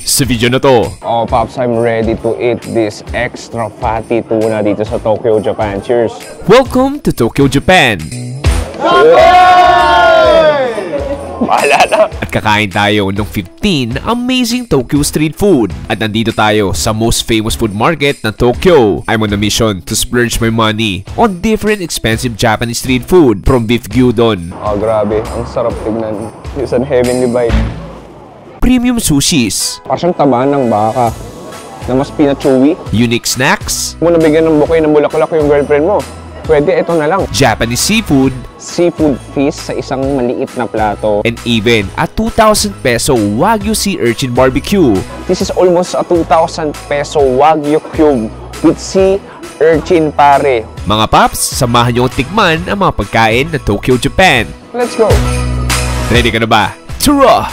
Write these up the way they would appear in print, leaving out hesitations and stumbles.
Sa video na to, Oh, Pops, I'm ready to eat this extra fatty tuna dito sa Tokyo, Japan. Cheers! welcome to Tokyo, Japan. Bahala na! At kakain tayo ng 15 amazing Tokyo street food. At nandito tayo sa most famous food market ng Tokyo. I'm on a mission to splurge my money on different expensive Japanese street food, from beef gyudon, Oh, grabe. Ang sarap tignan. It's an heavenly bite. premium sushis, Parang taba ng baka na mas pina-chewy. unique snacks, Kung nabigyan ng bouquet ng bulaklak yung girlfriend mo, pwede ito na lang. Japanese seafood, Seafood feast sa isang maliit na plato. and even a 2,000 peso Wagyu sea urchin barbecue. This is almost a 2,000 peso Wagyu cube with sea urchin, pare. Mga paps, samahan niyo tikman ang mga pagkain ng Tokyo, Japan. Let's go! Ready ka na ba? Tara!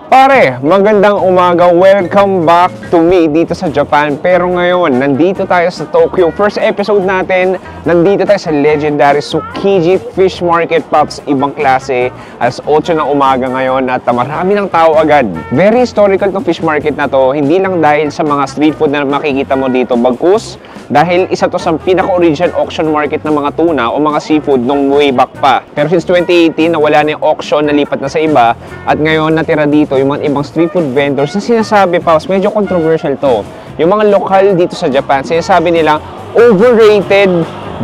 Pare, magandang umaga. Welcome back to me dito sa Japan. Pero ngayon, nandito tayo sa Tokyo. First episode natin, nandito tayo sa legendary Tsukiji Fish Market, Pops. Ibang klase. Alas 8 ng umaga ngayon at marami ng tao agad. Very historical to fish market na to. Hindi lang dahil sa mga street food na makikita mo dito, bagkus dahil isa to sa pinaka-original auction market ng mga tuna o mga seafood nung way back pa. Pero since 2018, nawala na yung auction, nalipat na sa iba. At ngayon, natira dito yung mga ibang street food vendors na sinasabi, Paus, medyo controversial to. Yung mga lokal dito sa Japan, sinasabi nila, overrated,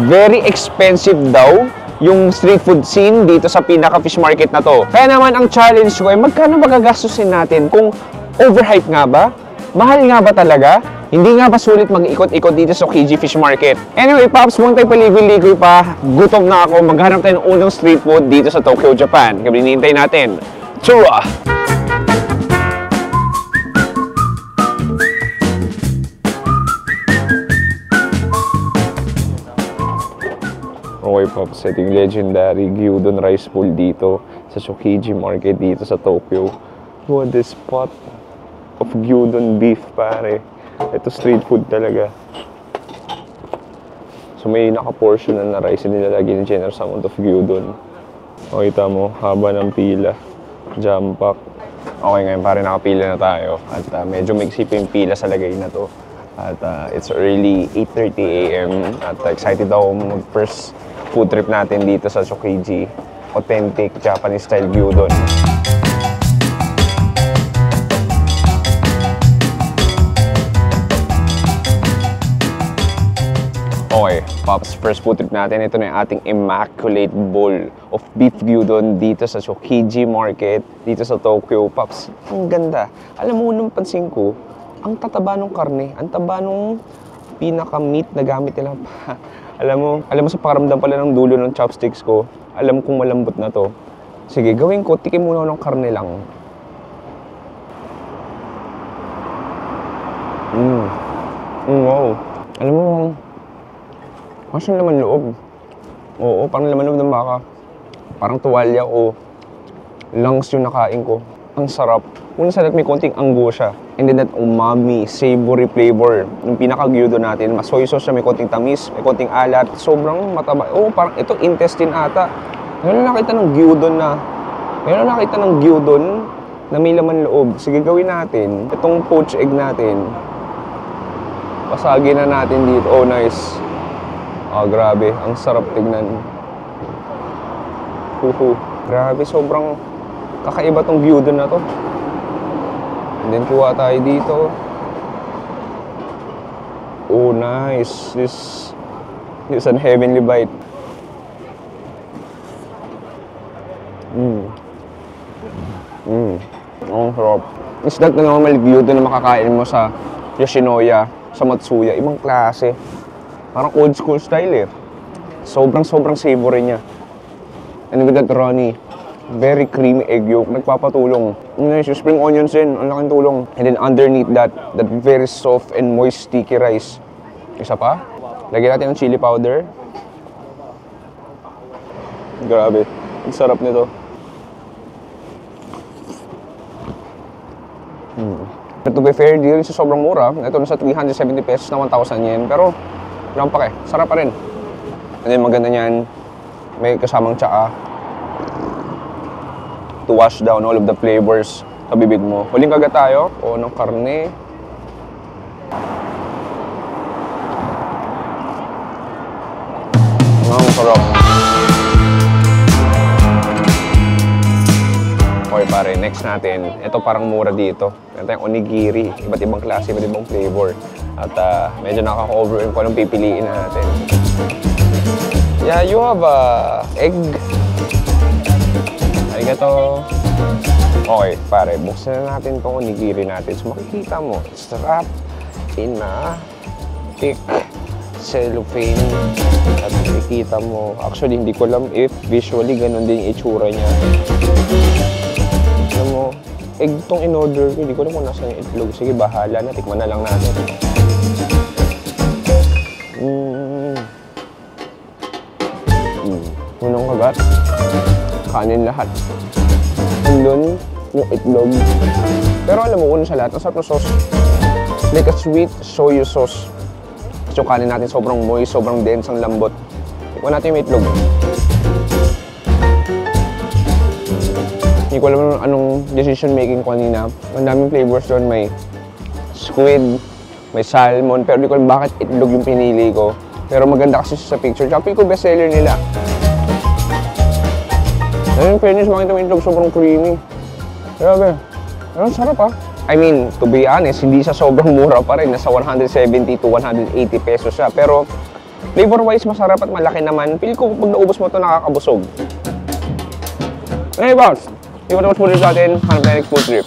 very expensive daw yung street food scene dito sa pinaka-fish market na to. Kaya naman ang challenge ko ay magkano magagastusin natin kung overhype nga ba? Mahal nga ba talaga? Hindi nga ba sulit mag-ikot-ikot dito sa Tsukiji Fish Market? Anyway, Pops, huwag tayo paligoy-ligoy pa. Gutom na ako. Maghanap tayo ng unang street food dito sa Tokyo, Japan. Kaya hinihintay natin. Tsura! Okay, Pops, ito yung legendary gyudon rice bowl dito sa Tsukiji Market dito sa Tokyo. What the spot of gyudon beef, pare. Ito street food talaga. So may naka-portion na rice na nilalagay ng generous amount of gyudon. Makita mo, haba ng pila. Jam pack. Okay, ngayon pare nakapila na tayo. At medyo maiksi pa yung pila sa lagay na to. At it's early 8:30 AM. At excited ako mag-first food trip natin dito sa Tsukiji. Authentic Japanese style gyudon. Okay, Pops, first food trip natin. Ito na yung ating immaculate bowl of beef gyudon dito sa Tsukiji Market, dito sa Tokyo. Pops, ang ganda. Alam mo, nung pansin ko, ang tataba ng karne, ang taba ng pinaka-meat na gamit nila. alam mo sa pakaramdam pala ng dulo ng chopsticks ko, alam kong malambot na to. Sige, gawin ko, tikim muna ng karne lang. Wow. Alam mo, masang laman loob. Oo, parang laman loob ng baka. Parang tuwalya o lungs yung nakain ko. Ang sarap. Una sa lahat may konting anggo siya. And then that umami, savory flavor. Yung pinaka-gyudon natin, mas soy sauce siya, may konting tamis, may konting alat. Sobrang mataba. Oo, parang ito intestine ata. Ngayon nakita ng gyudon na may laman loob. Sige, gawin natin. Itong poached egg natin. Pasagin na natin dito. Oh, nice. Ah, grabe. Ang sarap tignan. Grabe, sobrang kakaiba tong gyudon na to. And then, kuha tayo dito. Oh, nice. This is an heavenly bite. Ang sarap. It's not the normal gyudon na makakain mo sa Yoshinoya, sa Matsuya. Ibang klase. Parang old school style eh. Sobrang savory niya. And with that runny, very creamy egg yolk. Nagpapatulong. Nice, yung spring onions din. Ang laking tulong. And then underneath that very soft and moist sticky rice. Isa pa. Lagyan natin ng chili powder. Grabe. Ang sarap nito. But to be fair, di rin sa sobrang mura. Ito na sa 370 pesos na 1,000 yen. Pero, lampak eh. Sarap pa rin. And then maganda niyan, may kasamang tsaa to wash down all of the flavors sa bibig mo. Huling kagat tayo. O, ng karne. Ang sarap. Okay pare, next natin. Ito parang mura dito. Meron tayong onigiri. Iba't ibang klase, iba't ibang flavor. At medyo nakaka-overwhelm kung anong pipiliin natin. Yeah, you have egg. Arigato. Okay, pare, buksan na natin itong onigiri natin. So makikita mo, it's wrapped in a thick cellophane. At makikita mo, actually hindi ko alam if visually ganun din yung itsura niya. Alam mo, egg itong in-order ko, hindi ko alam kung nasa yung itlog. Sige, bahala na, tikman na lang natin. Unang kagat, kanin lahat. Andun yung itlog. Pero alam mo, unang sa lahat, ang sarap na sauce. Like a sweet soy sauce. Yung kanin natin sobrang moist, sobrang dense, ang lambot. Tikman natin yung itlog. Hindi ko alam anong decision making ko kanina. Ang daming flavors doon. May squid, may salmon, pero hindi ko alam bakit itlog yung pinili ko. Pero maganda kasi sa picture. Tsaka ko bestseller nila. Ayun, fairness, makita mo yung itlog, sobrang creamy. Grabe. Pero sarap ah. I mean, to be honest, hindi siya sobrang mura pa rin. Nasa 170 to 180 pesos siya. Pero flavor-wise, masarap at malaki naman. Feel ko pag naubos mo ito, nakakabusog. Anyway, boss. Hindi mo tapos food trip natin. Hanap tayo next food trip.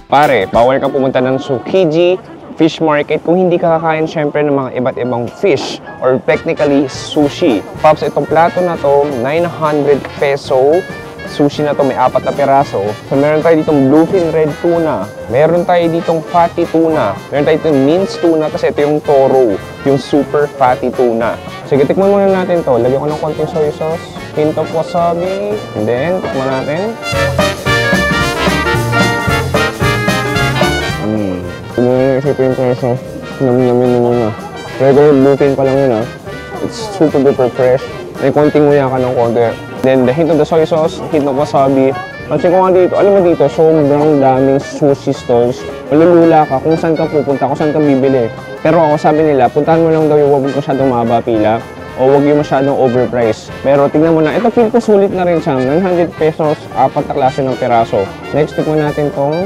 Pare, bawal ka pumunta ng Tsukiji Fish Market kung hindi ka kakain syempre ng mga iba't ibang fish or technically sushi. Pops, itong plato na to, 900 peso. Sushi na to, may 4 na piraso. So meron tayo ditong bluefin red tuna. Meron tayo ditong fatty tuna. Meron tayo ditong minced tuna kasi ito yung toro, yung super fatty tuna. Sige, tikman muna natin to. Lagyan ko ng konting soy sauce, hint of wasabi, and then tikman natin. Kung isipin yung preso, namin na muna. Regular bluefin pa lang yun ah. It's super duper fresh. May konting nguya ka ng konti. Then the hint of the soy sauce, hint of wasabi. Kasi kung dito, alam mo dito, sobrang daming sushi stalls. Malulula ka kung saan ka pupunta, kung saan ka bibili. Pero ako sabi nila, puntahan mo lang daw yung huwag masyadong mahaba pila o huwag yung masyadong overpriced. Pero tignan mo na, ito feel ko sulit na rin siya. 900 pesos, 4 na klase ng piraso. Next, tikman natin tong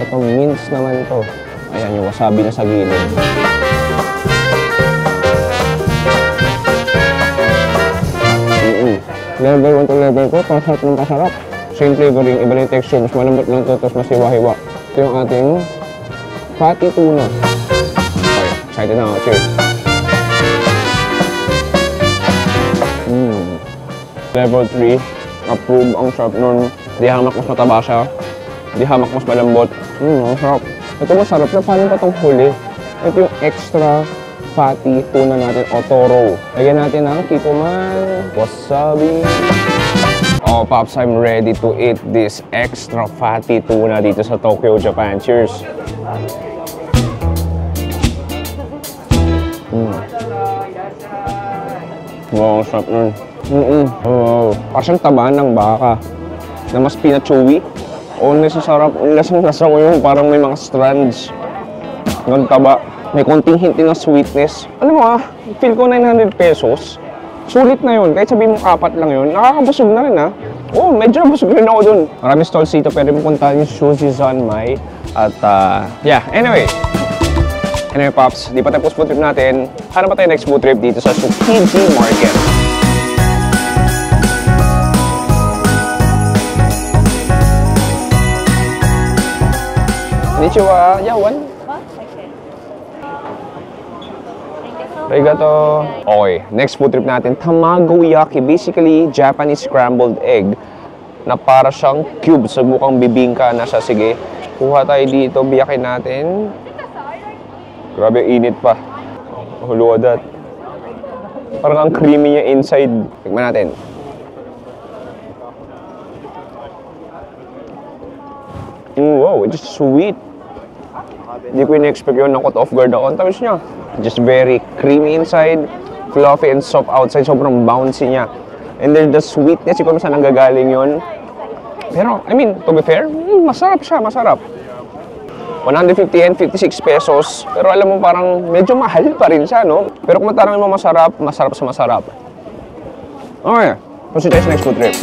itong mince naman to. Ayan, yung wasabi na sa gilid. Level 1 to level 2, pasarap ng pasarap. Same flavoring, iba na yung texture. Mas malambot lang ito, tapos mas hiwa-hiwa. Ito yung ating fatty tuna. Okay, excited na ako. Cheers! Level 3, approve ang sarap nun. Di hamak mas mataba siya. Di hamak mas malambot. Ang sarap. Ito masarap na paano pa itong huli. Ito yung extra fatty tuna natin o toro. Lagyan natin ng kikuman, wasabi. Oh, Pops, I'm ready to eat this extra fatty tuna dito sa Tokyo, Japan. Cheers! Wow, sarap nun. Wow. Parang taba ng baka na mas pina-chewy. O, nasasarap. Lasang-lasa ko yung parang may mga strands ng taba. May konting hint ng sweetness. Alam mo feel ko 900 pesos. Sulit na yun. Kahit sabihin mo 4 lang yun, nakakabusog na rin Oo, medyo nabusog rin ako dun. Maraming stalls dito. Pwede mo puntahan yung Sushi Zanmai. At, yeah. Anyway, Pops, di pa tapos food trip natin. Hanap pa tayo next food trip dito sa Tsukiji Market. Konnichiwa, yawan. Arigato. Okay, next food trip natin, tamagoyaki. Basically, Japanese scrambled egg. na para siyang cube. Subukang bibingka na siya. Sige, kuha tayo dito, biyakin natin. Grabe, init pa. Oh, look at that. Parang ang creamy niya inside. Tignan natin. Wow, it's sweet. Hindi ko in-expect yun. Nakot off guard ako. Ang tamis niya. Just very creamy inside, fluffy and soft outside. Sobrang bouncy niya. And then the sweetness, kung saan nanggagaling yun. Pero, I mean, to be fair, masarap siya, masarap. 150 and 56 pesos. Pero alam mo, parang medyo mahal pa rin siya, no? Pero kung matarang mo masarap, masarap sa masarap. Okay, proceed tayo sa next food trip.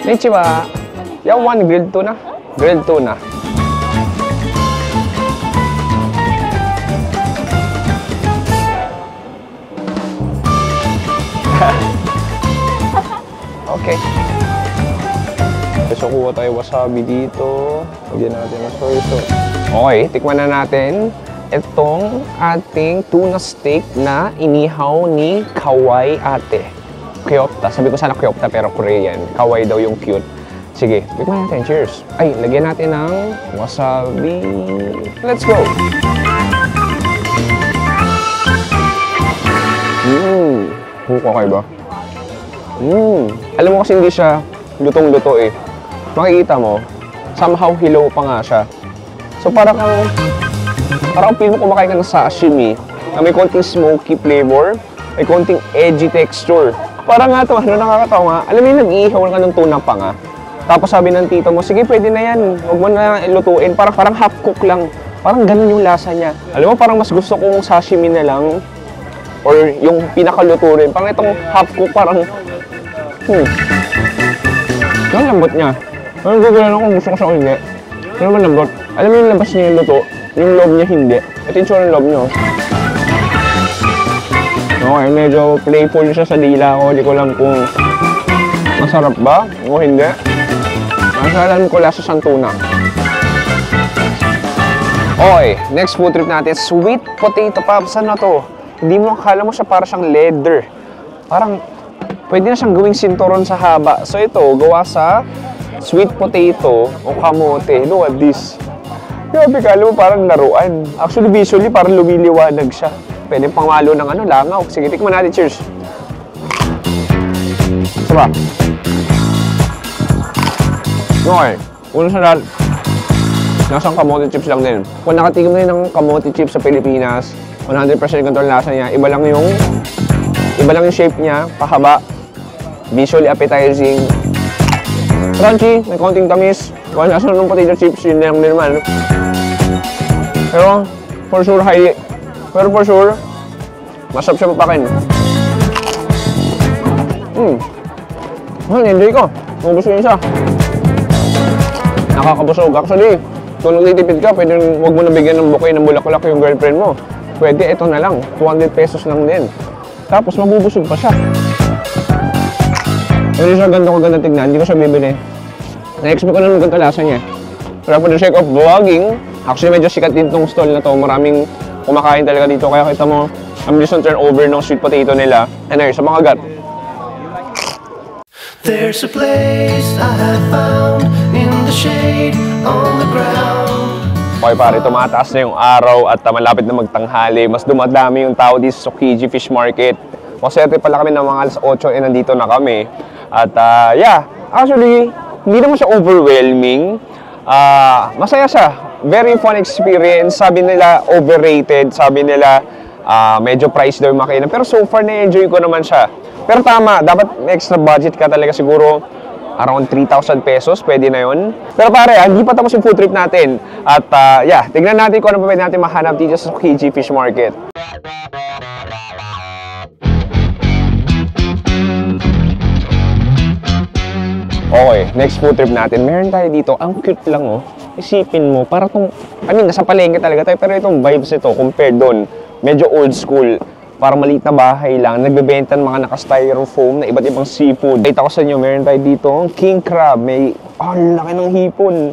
Konnichiwa. Yung one grilled tuna. Grilled tuna. Okay. So, kuha tayo wasabi dito. Lagyan natin ng soy sauce. Okay, tikman na natin itong ating tuna steak na inihaw ni Kawai ate. Kyopta. Sabi ko sana Kyopta pero Korean. Kawai daw yung cute. Sige, tikman natin. Cheers. Ay, lagyan natin ng wasabi. Let's go! Okay ba? Alam mo kasi hindi siya lutong-luto eh. Makikita mo, somehow hilaw pa nga siya. So parang feel mo kumakain ka ng sashimi na may konting smoky flavor, may konting edgy texture. Parang nga ito, nakakatawa nga. Alam mo yung nag-iihaw ka ng tuna pa nga. Tapos sabi ng tito mo, sige pwede na yan, huwag mo na ilutuin. Parang half cook lang. Parang ganun yung lasa niya. Alam mo, parang mas gusto kong sashimi na lang or yung pinakaluto rin. Parang itong half cook, parang ang lambot niya. Parang gagawin ako kung gusto ko siya o hindi. Pero malambot. Alam mo yung labas niya yung luto, yung loob niya hindi. Ito yung tsura ng loob niya. Okay, medyo playful siya sa dila ko. Hindi ko alam kung masarap ba o hindi. Masalan ko lasa siyang tuna. Okay, next food trip natin, sweet potato puffs. Ano to? Hindi mo akala mo siya para siyang leather. Parang pwede na siyang gawing sinturon sa haba. So ito, gawa sa sweet potato o kamote. Look at this. Grabe ka, alam mo parang laruan. Actually, visually, parang lumiliwanag siya. Pwede pangalo ng langaw. Sige, tikman natin. Cheers. Saba. Okay. Una sa lahat, nasang kamote chips lang din. Kung nakatikim na yun ng kamote chips sa Pilipinas, 100% control lasa niya. Iba lang yung shape niya, pahaba. Visually appetizing. Crunchy, may konting tamis. Kung nasa ng potato chips, yun lang din naman. Pero, for sure, masarap siya mapakin. Enjoy ko. Gusto niya siya. Nakakabusog. Actually, kung nagtitipid ka, pwede huwag mo nabigyan ng bouquet ng bulaklak yung girlfriend mo. Pwede, ito na lang. 200 pesos lang din. Tapos, mabubusog pa siya. Hindi siya ganda tignan, hindi ko siya bibili. Na-expect ko na maganda lasa niya. Pero for the sake of vlogging, actually medyo sikat din itong stall na to. Maraming kumakain talaga dito. Kaya kita mo, ang bilis ng turnover ng sweet potato nila. And ayun, sa mga gat. There's a place I have found in the shade on the ground. Okay pare, tumataas na yung araw at malapit na magtanghali. Mas dumadami yung tao dito sa Tsukiji Fish Market. Maswerte pala kami ng mga alas 8 nandito na kami. At yeah, actually, hindi naman siya overwhelming. Masaya siya. Very fun experience. Sabi nila overrated. Sabi nila medyo price daw yung makina. Pero so far na-enjoy ko naman siya. Pero tama, dapat extra budget ka talaga siguro. Around 3,000 pesos, pwede na yun. Pero pare, hindi pa tapos yung food trip natin. At yeah, tignan natin kung ano pa pwede natin mahanap dito sa Tsukiji Fish Market. Okay, next food trip natin. Meron tayo dito, ang cute lang oh. Isipin mo, para itong, nasa palengke talaga tayo, pero itong vibes ito, compared doon, medyo old school. Parang maliit na bahay lang, nagbebenta ng mga naka-styrofoam na iba't ibang seafood. Kita ko sa inyo, meron tayo dito, king crab, may, laki ng hipon.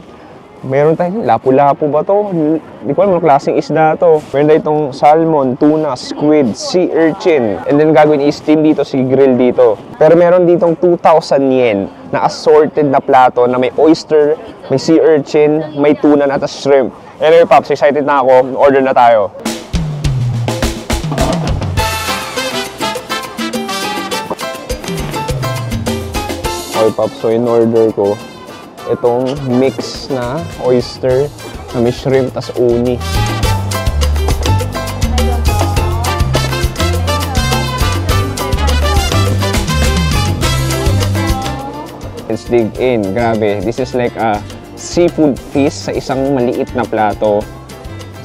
Meron tayong lapu-lapu ba to? Hindi ko alam anong klaseng isda to. Meron tayo itong salmon, tuna, squid, sea urchin. And then gagawin i-steam dito, si-grill dito. Pero meron ditong 2,000 yen na assorted na plato na may oyster, may sea urchin, may tuna at shrimp. Anyway, Pops, excited na ako. Order na tayo. Okay, Pops, so in order ko, itong mix na oyster na may shrimp tas uni. Let's dig in. Grabe. This is like a seafood feast sa isang maliit na plato.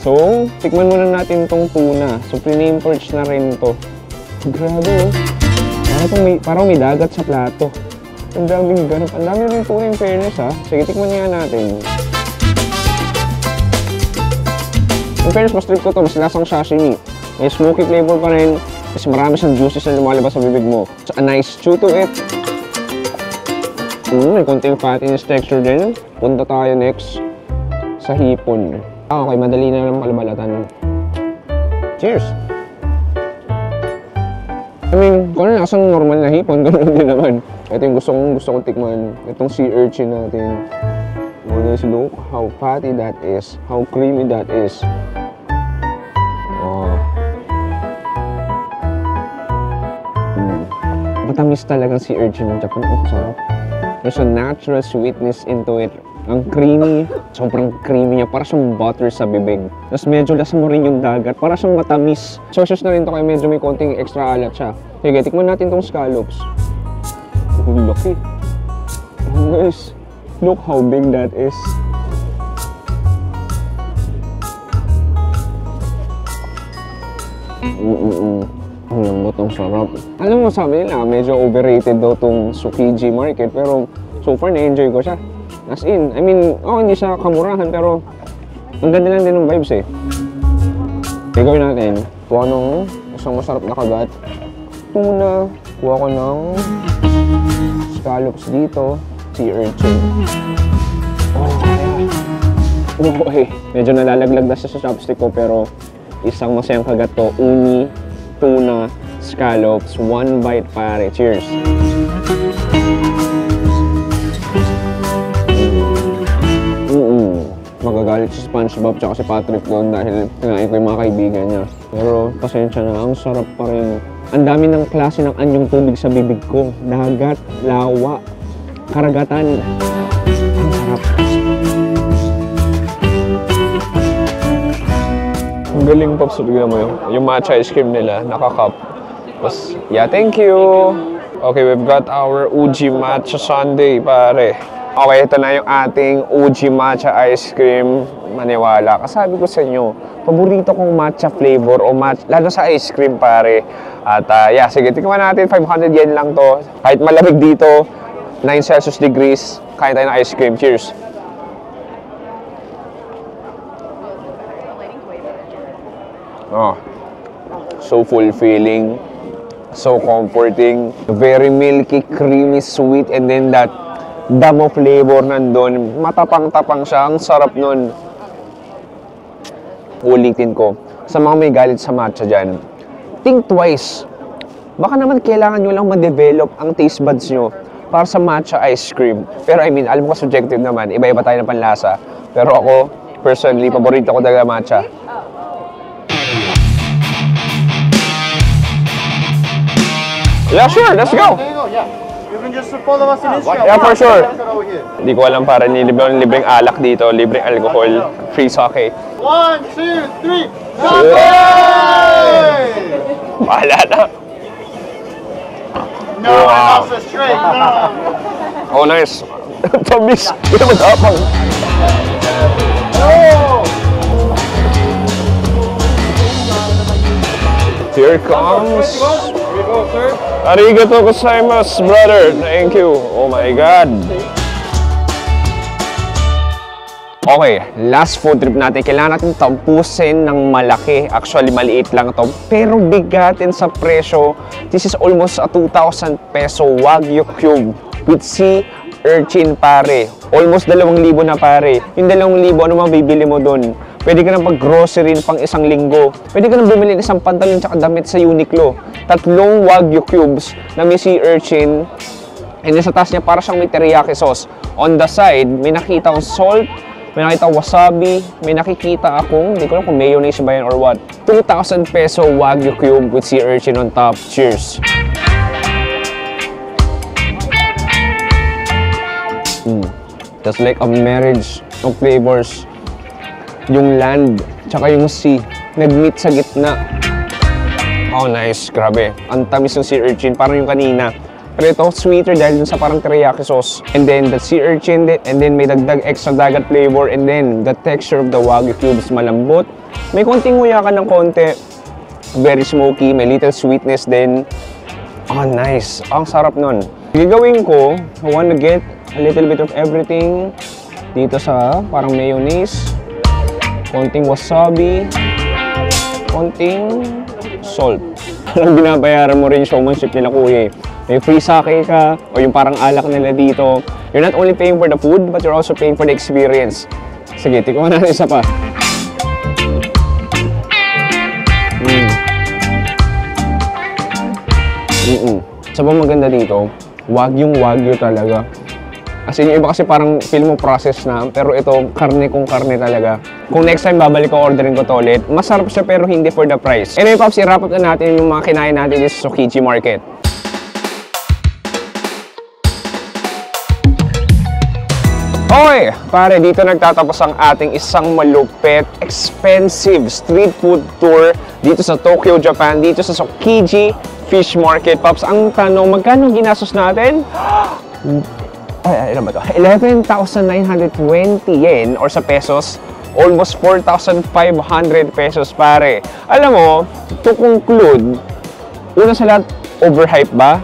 So, tikman muna natin tong tuna. So, pre-name perch na rin to. Grabe, oh. Parang may dagat sa plato. Ang daming ganap. Ang dami rin tuna in fairness, ha. Sige, tikman nga natin. In fairness, mas trip ko to. Mas lasang sashimi. May smoky flavor pa rin. Kasi marami siyang juices na lumalabas sa bibig mo. So, a nice chew to it. May konting fattiness texture din. Punta tayo next sa hipon. Okay, madali na lang malabalatan. Cheers! I mean, kung ano lasang normal na hipon, ganoon din naman. Ito yung gusto kong tikman. Itong sea urchin natin. Oh, guys, look how fatty that is. How creamy that is. Oh. Matamis talagang sea urchin ng Japan. Oh, sarap. There's a natural sweetness into it. Ang creamy. Sobrang creamy niya. Para siyang butter sa bibig. Tapos medyo lasa mo rin yung dagat. Para siyang matamis. Sauces na rin to kaya medyo may konting extra alat siya. Sige, tikman natin tong scallops. Ang laki. Oh, guys, look how big that is. Ang lambot, ang sarap. Alam mo, sabi nila, medyo overrated daw tong Tsukiji Market. Pero so far, na-enjoy ko siya. As in, I mean, hindi siya kamurahan, pero ang ganda lang din ng vibes eh. Gagawin natin, kuha ng isang masarap na kagat. Tuna, kuha ko ng scallops dito, sea urchin. Okay. Medyo nalalaglag na siya sa chopstick ko, pero isang masayang kagat to. Uni, tuna, scallops, one bite pare. Cheers! Magagalit si SpongeBob tsaka si Patrick doon dahil kinain ko yung mga kaibigan niya. Pero pasensya na, ang sarap pa rin. Ang dami ng klase ng anyong tubig sa bibig ko. Dagat, lawa, karagatan. Ang sarap. Ang galing, Pops. Bigyan mo yung matcha ice cream nila, naka-cup. Tapos, yeah, thank you. Okay, we've got our Uji Matcha Sundae, pare. Okay, ito na yung ating Uji Matcha ice cream. Maniwala. Kasabi ko sa inyo, paborito kong matcha flavor o lalo sa ice cream, pare. At yeah, sige, tingnan natin. 500 yen lang to. Kahit malamig dito, 9 Celsius degrees, kain tayo ng ice cream. Cheers! Oh, so fulfilling, so comforting, very milky, creamy, sweet, and then that damo flavor nandun. Matapang-tapang siya. Ang sarap nun. Ulitin ko. Sa mga may galit sa matcha dyan, think twice. Baka naman kailangan nyo lang ma-develop ang taste buds nyo para sa matcha ice cream. Pero I mean, alam ko subjective naman. Iba-iba tayo ng panlasa. Pero ako, personally, paborito ko talaga matcha. Yeah, sure. Let's go. You can just follow us in Instagram. Yeah, for sure. Hindi ko alam para libreng alak dito, libreng alcohol, free sake. 1, 2, 3, Bahala na. No, wow. that's straight. Oh, nice. Tamis. Hindi naman tapang. Here comes. Here we go, sir. Arigato gozaimasu, brother. Thank you. Oh my God. Okay, last food trip natin. Kailangan natin tampusin ng malaki. Actually, maliit lang to. Pero bigatin sa presyo. This is almost a 2,000 peso Wagyu cube with sea urchin, pare. Almost 2,000 na, pare. Yung 2,000, ano mabibili mo dun? Pwede ka nang pag-grocery pang isang linggo. Pwede ka nang bumili ng isang pantalon tsaka damit sa Uniqlo. 3 Wagyu cubes na may sea urchin. And then sa taas niya, para siyang may teriyaki sauce. On the side, may nakita akong salt, may nakita akong wasabi, may nakikita akong, hindi ko alam kung mayonnaise ba yan or what. 2,000 peso Wagyu cube with sea urchin on top. Cheers! Just like a marriage of flavors. Yung land, tsaka yung sea, nag-meet sa gitna. Oh, nice. Grabe. Ang tamis ng sea urchin, parang yung kanina. Pero ito, sweeter dahil dun sa parang teriyaki sauce. And then, the sea urchin, and then may dagdag extra dagat flavor. And then, the texture of the Wagyu cubes malambot. May konting nguya ka ng konti. Very smoky, may little sweetness din. Oh, nice. Ang sarap nun. Gagawin ko, I wanna get a little bit of everything dito sa parang mayonnaise, konting wasabi, konting salt. Parang binabayaran mo rin yung showmanship nila, kuya. May free sake ka, o yung parang alak nila dito. You're not only paying for the food, but you're also paying for the experience. Sige, tikman natin isa pa. Sa ba maganda dito, Wagyu talaga. As in, yung iba kasi parang feel mo process na, pero ito, karne kung karne talaga. Kung next time babalik ko, orderin ko to ulit. Masarap siya pero hindi for the price. Anyway, Pops, i-wrap up na natin yung mga kinain natin dito sa Tsukiji Market. Okay, pare, dito nagtatapos ang ating isang malupit, expensive street food tour dito sa Tokyo, Japan, dito sa Tsukiji Fish Market. Pops, ang tanong, magkano ginastos natin? Ano ba ito? 11,920 yen or sa pesos, almost 4,500 pesos, pare. Alam mo, to conclude, una sa lahat, overhype ba?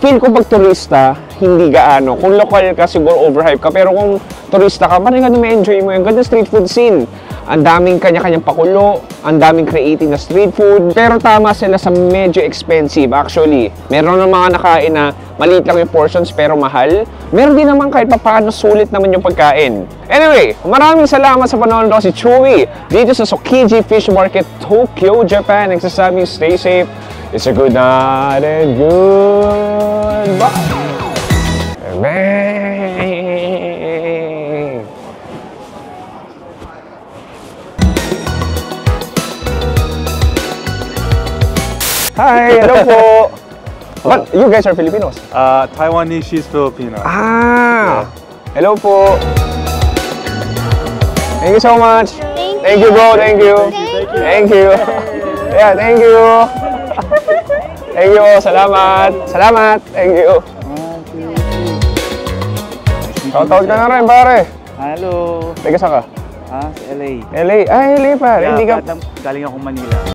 Feel ko pag turista, hindi gaano. Kung local ka, siguro overhype ka. Pero kung turista ka, parang gano'n ma-enjoy mo yung ganda street food scene. Ang daming kanya-kanyang pakulo, ang daming creating na street food. Pero tama sila sa medyo expensive. Actually, meron ng mga nakain na maliit lang yung portions pero mahal. Meron din naman kahit paano sulit naman yung pagkain. Anyway, maraming salamat sa panonood ko si Chewy dito sa Tsukiji Fish Market, Tokyo, Japan. Nagsasabing stay safe. It's a good night and goodbye. Bye. Hi, hello po. But you guys are Filipinos? Taiwanese, she's Filipino. Ah, hello po. Thank you so much. Thank you, bro. Thank you. Thank you. Yeah, thank you. Thank you. Salamat. Salamat. Thank you. Shoutout ka na rin, pare. Hello. Teka, saan ka? Sa LA. LA. Ay, LA pa. Hindi ka... Galing ako Manila.